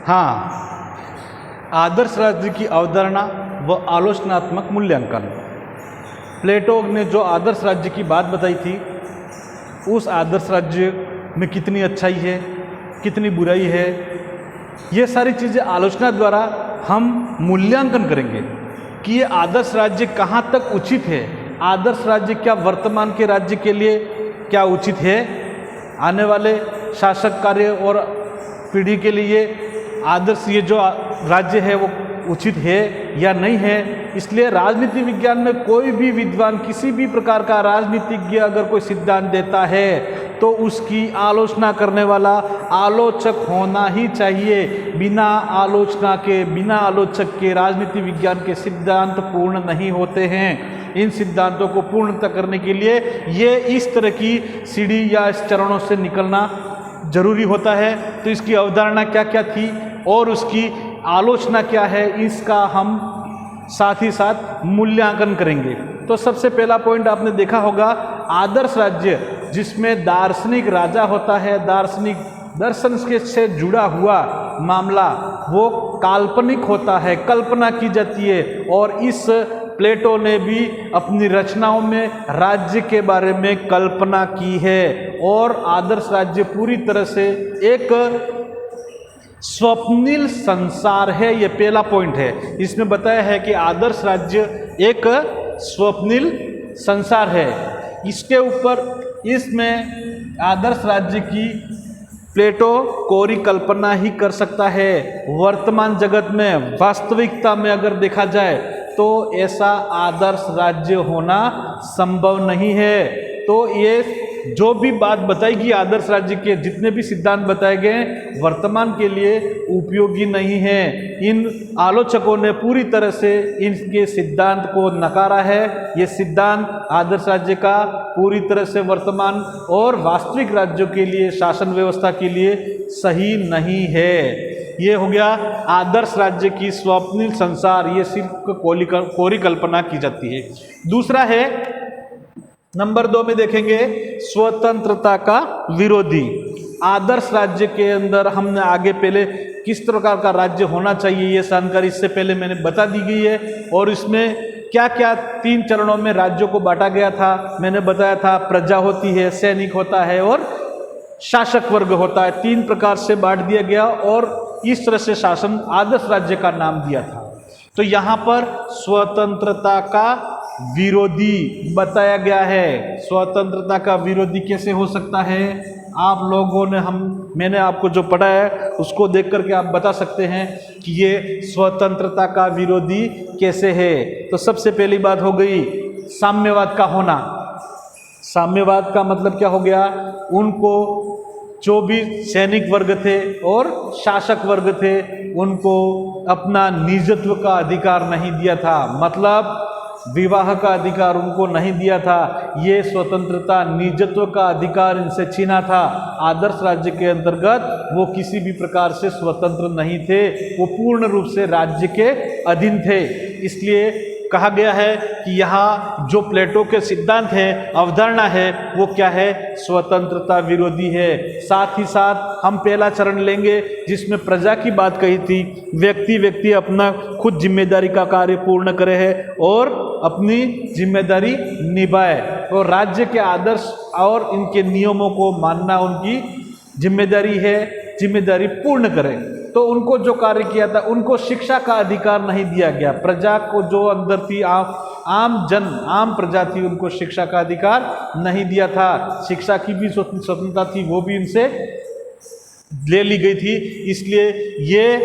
हाँ, आदर्श राज्य की अवधारणा व आलोचनात्मक मूल्यांकन। प्लेटो ने जो आदर्श राज्य की बात बताई थी, उस आदर्श राज्य में कितनी अच्छाई है, कितनी बुराई है, ये सारी चीज़ें आलोचना द्वारा हम मूल्यांकन करेंगे कि ये आदर्श राज्य कहाँ तक उचित है। आदर्श राज्य क्या वर्तमान के राज्य के लिए क्या उचित है, आने वाले शासक कार्य और पीढ़ी के लिए आदर्श ये जो राज्य है वो उचित है या नहीं है। इसलिए राजनीति विज्ञान में कोई भी विद्वान, किसी भी प्रकार का राजनीतिज्ञ अगर कोई सिद्धांत देता है तो उसकी आलोचना करने वाला आलोचक होना ही चाहिए। बिना आलोचना के, बिना आलोचक के राजनीति विज्ञान के सिद्धांत पूर्ण नहीं होते हैं। इन सिद्धांतों को पूर्णतः करने के लिए ये इस तरह की सीढ़ी या इस चरणों से निकलना जरूरी होता है। तो इसकी अवधारणा क्या क्या थी और उसकी आलोचना क्या है, इसका हम साथ ही साथ मूल्यांकन करेंगे। तो सबसे पहला पॉइंट आपने देखा होगा, आदर्श राज्य जिसमें दार्शनिक राजा होता है, दार्शनिक दर्शन के से जुड़ा हुआ मामला वो काल्पनिक होता है, कल्पना की जाती है। और इस प्लेटो ने भी अपनी रचनाओं में राज्य के बारे में कल्पना की है। और आदर्श राज्य पूरी तरह से एक स्वप्निल संसार है, ये पहला पॉइंट है। इसमें बताया है कि आदर्श राज्य एक स्वप्निल संसार है। इसके ऊपर इसमें आदर्श राज्य की प्लेटो कोरी कल्पना ही कर सकता है। वर्तमान जगत में, वास्तविकता में अगर देखा जाए तो ऐसा आदर्श राज्य होना संभव नहीं है। तो ये जो भी बात बताएगी आदर्श राज्य के, जितने भी सिद्धांत बताए गए वर्तमान के लिए उपयोगी नहीं है। इन आलोचकों ने पूरी तरह से इनके सिद्धांत को नकारा है। ये सिद्धांत आदर्श राज्य का पूरी तरह से वर्तमान और वास्तविक राज्यों के लिए, शासन व्यवस्था के लिए सही नहीं है। ये हो गया आदर्श राज्य की स्वप्निल संसार, ये सिर्फ कोरी कल्पना की जाती है। दूसरा है, नंबर 2 में देखेंगे स्वतंत्रता का विरोधी। आदर्श राज्य के अंदर हमने आगे पहले किस प्रकार का राज्य होना चाहिए ये जानकारी इससे पहले मैंने बता दी गई है। और इसमें क्या क्या 3 चरणों में राज्यों को बांटा गया था, मैंने बताया था। प्रजा होती है, सैनिक होता है और शासक वर्ग होता है। 3 प्रकार से बांट दिया गया और इस तरह से शासन आदर्श राज्य का नाम दिया था। तो यहाँ पर स्वतंत्रता का विरोधी बताया गया है। स्वतंत्रता का विरोधी कैसे हो सकता है? आप लोगों ने मैंने आपको जो पढ़ा है उसको देख करके आप बता सकते हैं कि ये स्वतंत्रता का विरोधी कैसे है। तो सबसे पहली बात हो गई साम्यवाद का होना। साम्यवाद का मतलब क्या हो गया? उनको जो भी सैनिक वर्ग थे और शासक वर्ग थे उनको अपना निजत्व का अधिकार नहीं दिया था, मतलब विवाह का अधिकार उनको नहीं दिया था। ये स्वतंत्रता, निजत्व का अधिकार इनसे छीना था। आदर्श राज्य के अंतर्गत वो किसी भी प्रकार से स्वतंत्र नहीं थे, वो पूर्ण रूप से राज्य के अधीन थे। इसलिए कहा गया है कि यहाँ जो प्लेटो के सिद्धांत है, अवधारणा है, वो क्या है? स्वतंत्रता विरोधी है। साथ ही साथ हम पहला चरण लेंगे जिसमें प्रजा की बात कही थी। व्यक्ति अपना खुद जिम्मेदारी का कार्य पूर्ण करे है और अपनी जिम्मेदारी निभाए, और राज्य के आदर्श और इनके नियमों को मानना उनकी जिम्मेदारी है, जिम्मेदारी पूर्ण करें। तो उनको जो कार्य किया था, उनको शिक्षा का अधिकार नहीं दिया गया। प्रजा को जो अंदर थी, आम प्रजा थी, उनको शिक्षा का अधिकार नहीं दिया था। शिक्षा की भी स्वतंत्रता थी, वो भी इनसे ले ली गई थी। इसलिए ये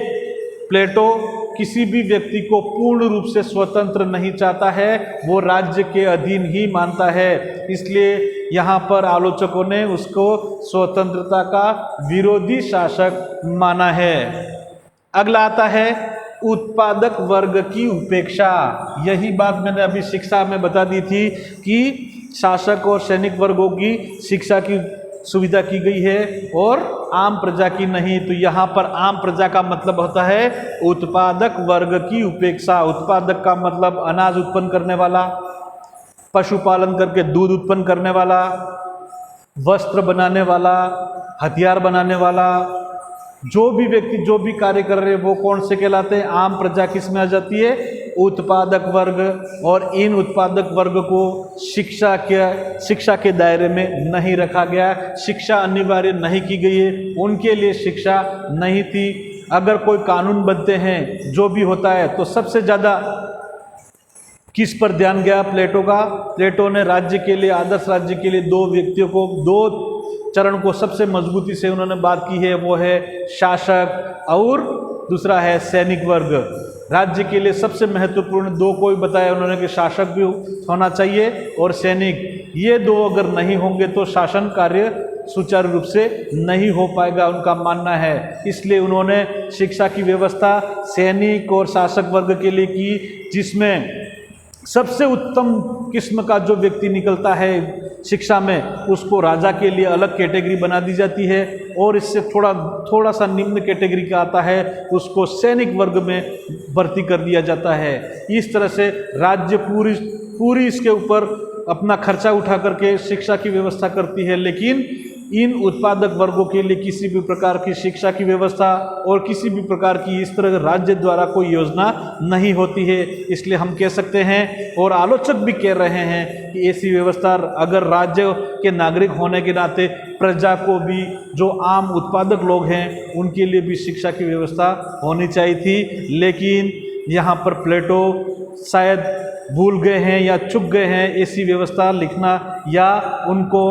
प्लेटो किसी भी व्यक्ति को पूर्ण रूप से स्वतंत्र नहीं चाहता है, वो राज्य के अधीन ही मानता है। इसलिए यहाँ पर आलोचकों ने उसको स्वतंत्रता का विरोधी शासक माना है। अगला आता है उत्पादक वर्ग की उपेक्षा। यही बात मैंने अभी शिक्षा में बता दी थी कि शासक और सैनिक वर्गों की शिक्षा की सुविधा की गई है और आम प्रजा की नहीं। तो यहाँ पर आम प्रजा का मतलब होता है उत्पादक वर्ग की उपेक्षा। उत्पादक का मतलब अनाज उत्पन्न करने वाला, पशुपालन करके दूध उत्पन्न करने वाला, वस्त्र बनाने वाला, हथियार बनाने वाला, जो भी व्यक्ति जो भी कार्य कर रहे हैं वो कौन से कहलाते हैं? आम प्रजा किस में आ जाती है? उत्पादक वर्ग। और इन उत्पादक वर्ग को शिक्षा के दायरे में नहीं रखा गया, शिक्षा अनिवार्य नहीं की गई है, उनके लिए शिक्षा नहीं थी। अगर कोई कानून बनते हैं जो भी होता है तो सबसे ज़्यादा किस पर ध्यान गया प्लेटो का? प्लेटो ने राज्य के लिए, आदर्श राज्य के लिए दो व्यक्तियों को, दो चरण को सबसे मजबूती से उन्होंने बात की है, वो है शासक और दूसरा है सैनिक वर्ग। राज्य के लिए सबसे महत्वपूर्ण दो को बताया उन्होंने कि शासक भी होना चाहिए और सैनिक। ये दो अगर नहीं होंगे तो शासन कार्य सुचारू रूप से नहीं हो पाएगा, उनका मानना है। इसलिए उन्होंने शिक्षा की व्यवस्था सैनिक और शासक वर्ग के लिए की, जिसमें सबसे उत्तम किस्म का जो व्यक्ति निकलता है शिक्षा में, उसको राजा के लिए अलग कैटेगरी बना दी जाती है, और इससे थोड़ा सा निम्न कैटेगरी का आता है उसको सैनिक वर्ग में भर्ती कर दिया जाता है। इस तरह से राज्य पूरी इसके ऊपर अपना खर्चा उठा करके शिक्षा की व्यवस्था करती है, लेकिन इन उत्पादक वर्गों के लिए किसी भी प्रकार की शिक्षा की व्यवस्था और किसी भी प्रकार की इस तरह राज्य द्वारा कोई योजना नहीं होती है। इसलिए हम कह सकते हैं और आलोचक भी कह रहे हैं कि ऐसी व्यवस्था अगर राज्य के नागरिक होने के नाते प्रजा को भी, जो आम उत्पादक लोग हैं, उनके लिए भी शिक्षा की व्यवस्था होनी चाहिए थी। लेकिन यहाँ पर प्लेटो शायद भूल गए हैं या चूक गए हैं ऐसी व्यवस्था लिखना, या उनको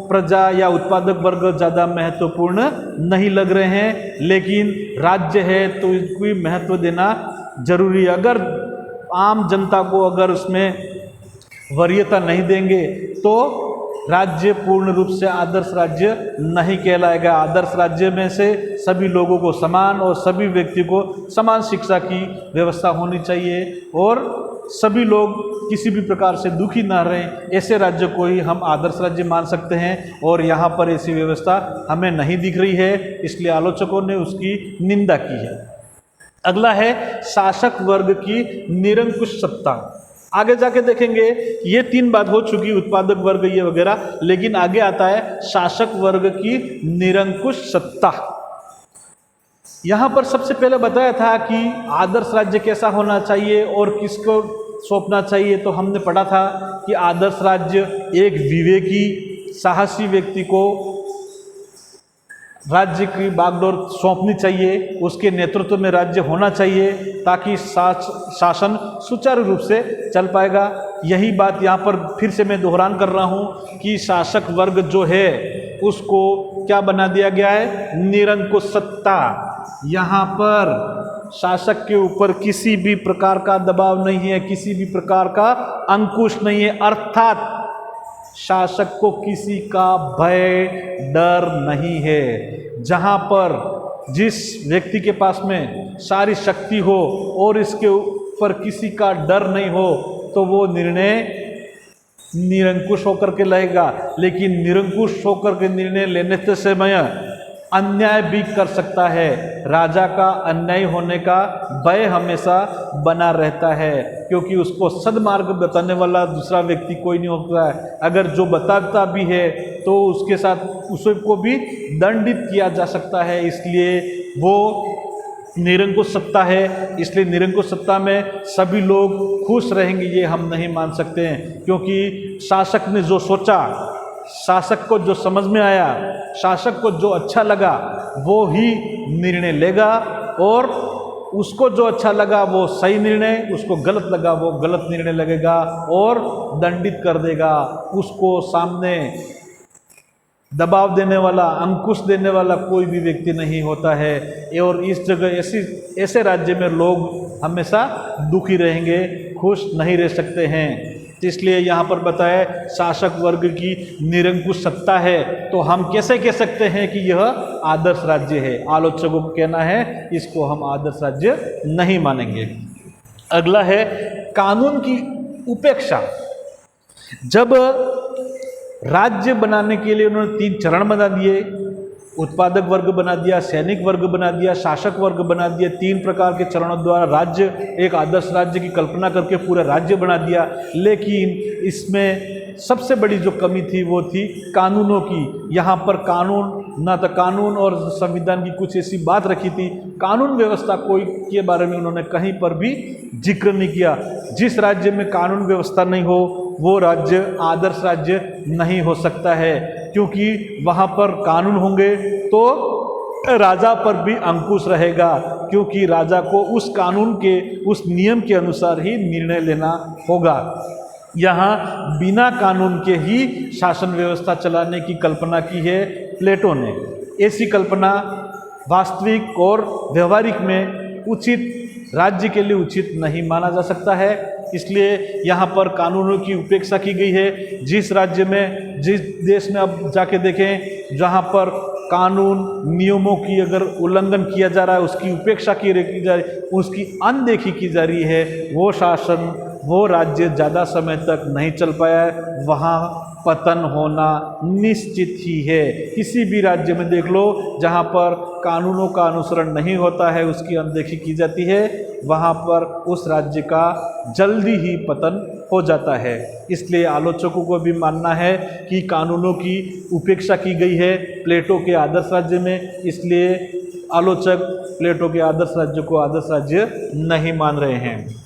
प्रजा या उत्पादक वर्ग ज़्यादा महत्वपूर्ण नहीं लग रहे हैं। लेकिन राज्य है तो इसको महत्व देना जरूरी है। अगर आम जनता को अगर उसमें वरीयता नहीं देंगे तो राज्य पूर्ण रूप से आदर्श राज्य नहीं कहलाएगा। आदर्श राज्य में से सभी लोगों को समान और सभी व्यक्ति को समान शिक्षा की व्यवस्था होनी चाहिए और सभी लोग किसी भी प्रकार से दुखी ना रहें, ऐसे राज्य को ही हम आदर्श राज्य मान सकते हैं। और यहाँ पर ऐसी व्यवस्था हमें नहीं दिख रही है, इसलिए आलोचकों ने उसकी निंदा की है। अगला है शासक वर्ग की निरंकुश सत्ता। आगे जाके देखेंगे ये तीन बात हो चुकी, उत्पादक वर्ग ये वगैरह, लेकिन आगे आता है शासक वर्ग की निरंकुश सत्ता। यहाँ पर सबसे पहले बताया था कि आदर्श राज्य कैसा होना चाहिए और किसको सौंपना चाहिए। तो हमने पढ़ा था कि आदर्श राज्य एक विवेकी साहसी व्यक्ति को राज्य की बागडोर सौंपनी चाहिए, उसके नेतृत्व में राज्य होना चाहिए ताकि शासन सुचारू रूप से चल पाएगा। यही बात यहाँ पर फिर से मैं दोहरान कर रहा हूँ कि शासक वर्ग जो है उसको क्या बना दिया गया है? निरंकुश सत्ता। यहाँ पर शासक के ऊपर किसी भी प्रकार का दबाव नहीं है, किसी भी प्रकार का अंकुश नहीं है, अर्थात शासक को किसी का भय डर नहीं है। जहाँ पर जिस व्यक्ति के पास में सारी शक्ति हो और इसके ऊपर किसी का डर नहीं हो तो वो निर्णय निरंकुश होकर के लेगा। लेकिन निरंकुश होकर के निर्णय लेने से समय अन्याय भी कर सकता है। राजा का अन्याय होने का भय हमेशा बना रहता है, क्योंकि उसको सदमार्ग बताने वाला दूसरा व्यक्ति कोई नहीं होता है। अगर जो बताता भी है तो उसके साथ उसको भी दंडित किया जा सकता है। इसलिए वो निरंकुश सत्ता है। इसलिए निरंकुश सत्ता में सभी लोग खुश रहेंगे ये हम नहीं मान सकते हैं, क्योंकि शासक ने जो सोचा, शासक को जो समझ में आया, शासक को जो अच्छा लगा वो ही निर्णय लेगा, और उसको जो अच्छा लगा वो सही निर्णय, उसको गलत लगा वो गलत निर्णय लगेगा और दंडित कर देगा। उसको सामने दबाव देने वाला, अंकुश देने वाला कोई भी व्यक्ति नहीं होता है। और इस जगह ऐसे राज्य में लोग हमेशा दुखी रहेंगे, खुश नहीं रह सकते हैं। इसलिए यहाँ पर बताया शासक वर्ग की निरंकुश सत्ता है। तो हम कैसे कह सकते हैं कि यह आदर्श राज्य है? आलोचकों को कहना है इसको हम आदर्श राज्य नहीं मानेंगे। अगला है कानून की उपेक्षा। जब राज्य बनाने के लिए उन्होंने 3 चरण बना दिए, उत्पादक वर्ग बना दिया, सैनिक वर्ग बना दिया, शासक वर्ग बना दिया। 3 प्रकार के चरणों द्वारा राज्य, एक आदर्श राज्य की कल्पना करके पूरा राज्य बना दिया। लेकिन इसमें सबसे बड़ी जो कमी थी वो थी कानूनों की। यहाँ पर कानून ना तो कानून और संविधान की कुछ ऐसी बात रखी थी, कानून व्यवस्था कोई के बारे में उन्होंने कहीं पर भी जिक्र नहीं किया। जिस राज्य में कानून व्यवस्था नहीं हो वो राज्य आदर्श राज्य नहीं हो सकता है, क्योंकि वहाँ पर कानून होंगे तो राजा पर भी अंकुश रहेगा, क्योंकि राजा को उस कानून के, उस नियम के अनुसार ही निर्णय लेना होगा। यहाँ बिना कानून के ही शासन व्यवस्था चलाने की कल्पना की है प्लेटो ने। ऐसी कल्पना वास्तविक और व्यवहारिक में उचित, राज्य के लिए उचित नहीं माना जा सकता है। इसलिए यहाँ पर कानूनों की उपेक्षा की गई है। जिस राज्य में, जिस देश में अब जाके देखें जहाँ पर कानून नियमों की अगर उल्लंघन किया जा रहा है, उसकी उपेक्षा की जा रही, उसकी अनदेखी की जा रही है, वो शासन, वो राज्य ज़्यादा समय तक नहीं चल पाया है, वहाँ पतन होना निश्चित ही है। किसी भी राज्य में देख लो जहाँ पर कानूनों का अनुसरण नहीं होता है, उसकी अनदेखी की जाती है, वहाँ पर उस राज्य का जल्दी ही पतन हो जाता है। इसलिए आलोचकों को भी मानना है कि कानूनों की उपेक्षा की गई है प्लेटो के आदर्श राज्य में, इसलिए आलोचक प्लेटो के आदर्श राज्य को आदर्श राज्य नहीं मान रहे हैं।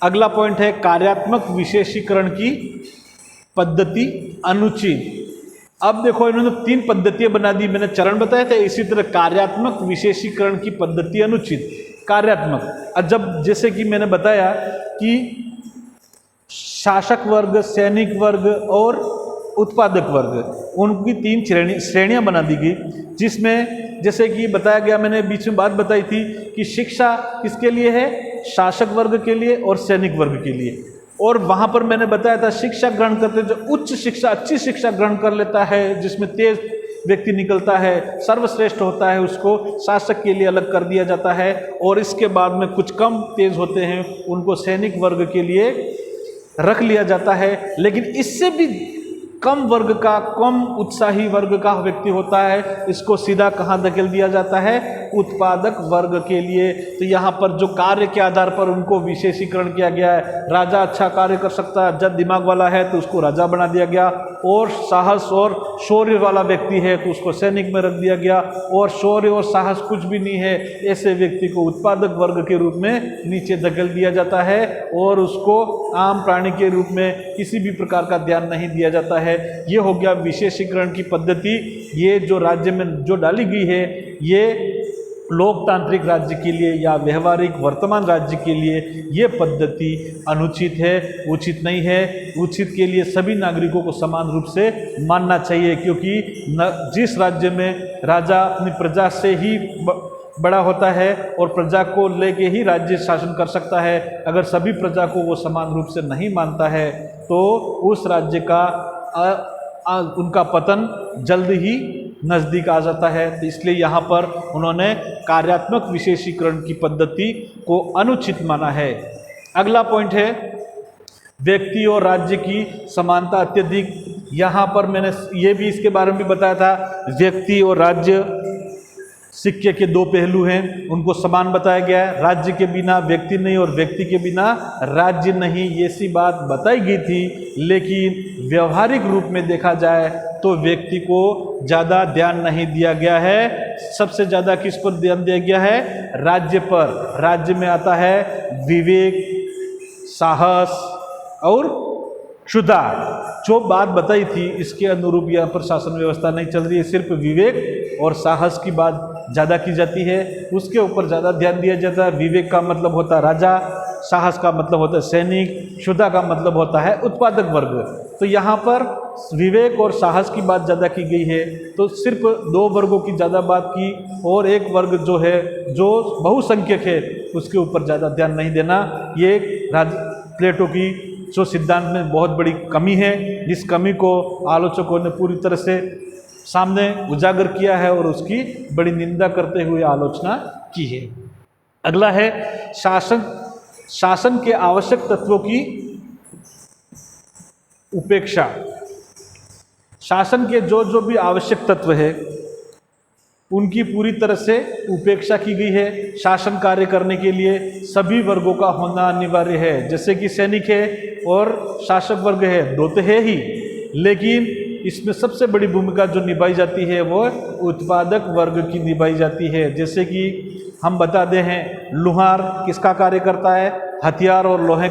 अगला पॉइंट है कार्यात्मक विशेषीकरण की पद्धति अनुचित। अब देखो इन्होंने 3 पद्धतियां बना दी, मैंने चरण बताया था। इसी तरह कार्यात्मक विशेषीकरण की पद्धति अनुचित। कार्यात्मक, जब जैसे कि मैंने बताया कि शासक वर्ग, सैनिक वर्ग और उत्पादक वर्ग, उनकी 3 श्रेणियां बना दी गई, जिसमें जैसे कि बताया गया, मैंने बीच में बात बताई थी कि शिक्षा किसके लिए है, शासक वर्ग के लिए और सैनिक वर्ग के लिए। और वहाँ पर मैंने बताया था शिक्षा ग्रहण करते जो उच्च शिक्षा, अच्छी शिक्षा ग्रहण कर लेता है, जिसमें तेज व्यक्ति निकलता है, सर्वश्रेष्ठ होता है, उसको शासक के लिए अलग कर दिया जाता है। और इसके बाद में कुछ कम तेज होते हैं, उनको सैनिक वर्ग के लिए रख लिया जाता है। लेकिन इससे भी कम वर्ग का, कम उत्साही वर्ग का व्यक्ति होता है, इसको सीधा कहाँ धकेल दिया जाता है, उत्पादक वर्ग के लिए। तो यहाँ पर जो कार्य के आधार पर उनको विशेषीकरण किया गया है, राजा अच्छा कार्य कर सकता है, जब दिमाग वाला है तो उसको राजा बना दिया गया, और साहस और शौर्य वाला व्यक्ति है तो उसको सैनिक में रख दिया गया, और शौर्य और साहस कुछ भी नहीं है ऐसे व्यक्ति को उत्पादक वर्ग के रूप में नीचे धकेल दिया जाता है, और उसको आम प्राणी के रूप में किसी भी प्रकार का ध्यान नहीं दिया जाता है। ये हो गया विशेषीकरण की पद्धति। ये जो राज्य में जो डाली गई है, ये लोकतांत्रिक राज्य के लिए या व्यवहारिक वर्तमान राज्य के लिए ये पद्धति अनुचित है, उचित नहीं है। उचित के लिए सभी नागरिकों को समान रूप से मानना चाहिए, क्योंकि जिस राज्य में राजा अपनी प्रजा से ही बड़ा होता है और प्रजा को लेके ही राज्य शासन कर सकता है, अगर सभी प्रजा को वो समान रूप से नहीं मानता है तो उस राज्य का उनका पतन जल्द ही नज़दीक आ जाता है। तो इसलिए यहाँ पर उन्होंने कार्यात्मक विशेषीकरण की पद्धति को अनुचित माना है। अगला पॉइंट है व्यक्ति और राज्य की समानता अत्यधिक। यहाँ पर मैंने ये भी इसके बारे में भी बताया था, व्यक्ति और राज्य सिक्के के 2 पहलू हैं, उनको समान बताया गया है। राज्य के बिना व्यक्ति नहीं और व्यक्ति के बिना राज्य नहीं, ये सी बात बताई गई थी। लेकिन व्यवहारिक रूप में देखा जाए तो व्यक्ति को ज़्यादा ध्यान नहीं दिया गया है। सबसे ज़्यादा किस पर ध्यान दिया गया है, राज्य पर। राज्य में आता है विवेक, साहस और क्षुधा। जो बात बताई थी इसके अनुरूप यहाँ पर शासन व्यवस्था नहीं चल रही है, सिर्फ विवेक और साहस की बात ज़्यादा की जाती है, उसके ऊपर ज़्यादा ध्यान दिया जाता है। विवेक का मतलब होता है राजा, साहस का मतलब होता है सैनिक, क्षुधा का मतलब होता है उत्पादक वर्ग। तो यहाँ पर विवेक और साहस की बात ज़्यादा की गई है, तो सिर्फ 2 वर्गों की ज़्यादा बात की, और एक वर्ग जो है जो बहुसंख्यक है उसके ऊपर ज़्यादा ध्यान नहीं देना। ये प्लेटो की जो सिद्धांत में बहुत बड़ी कमी है, जिस कमी को आलोचकों ने पूरी तरह से सामने उजागर किया है और उसकी बड़ी निंदा करते हुए आलोचना की है। अगला है शासन के आवश्यक तत्वों की उपेक्षा। शासन के जो जो भी आवश्यक तत्व है उनकी पूरी तरह से उपेक्षा की गई है। शासन कार्य करने के लिए सभी वर्गों का होना अनिवार्य है, जैसे कि सैनिक है और शासक वर्ग है, दो तो है ही, लेकिन इसमें सबसे बड़ी भूमिका जो निभाई जाती है वो उत्पादक वर्ग की निभाई जाती है। जैसे कि हम बता दें हैं, लुहार किसका कार्य करता है? हथियार और लोहे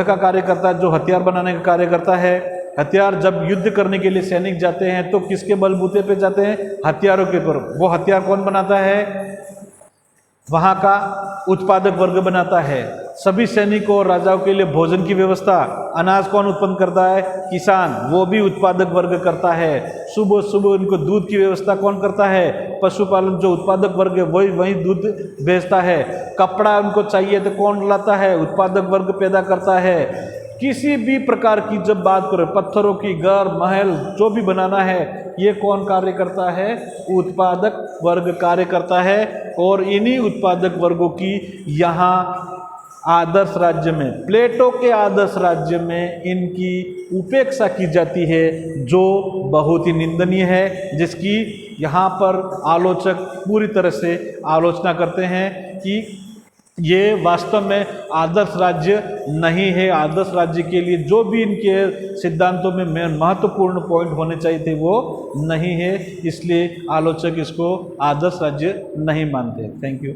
का कार्य करता है, जो हथियार बनाने का कार्य करता है। हथियार जब युद्ध करने के लिए सैनिक जाते हैं तो किसके बलबूते पे जाते हैं? हथियारों के पर। वो हथियार कौन बनाता है? वहाँ का उत्पादक वर्ग बनाता है। सभी सैनिकों और राजाओं के लिए भोजन की व्यवस्था, अनाज कौन उत्पन्न करता है? किसान, वो भी उत्पादक वर्ग करता है। सुबह सुबह उनको दूध की व्यवस्था कौन करता है? पशुपालन, जो उत्पादक वर्ग है वही दूध बेचता है। कपड़ा उनको चाहिए तो कौन लाता है? उत्पादक वर्ग पैदा करता है। किसी भी प्रकार की जब बात करें, पत्थरों की घर महल जो भी बनाना है, ये कौन कार्य करता है? उत्पादक वर्ग कार्य करता है। और इन्हीं उत्पादक वर्गों की यहाँ आदर्श राज्य में, प्लेटो के आदर्श राज्य में इनकी उपेक्षा की जाती है, जो बहुत ही निंदनीय है, जिसकी यहाँ पर आलोचक पूरी तरह से आलोचना करते हैं कि ये वास्तव में आदर्श राज्य नहीं है। आदर्श राज्य के लिए जो भी इनके सिद्धांतों में महत्वपूर्ण पॉइंट होने चाहिए थे वो नहीं है, इसलिए आलोचक इसको आदर्श राज्य नहीं मानते। Thank you.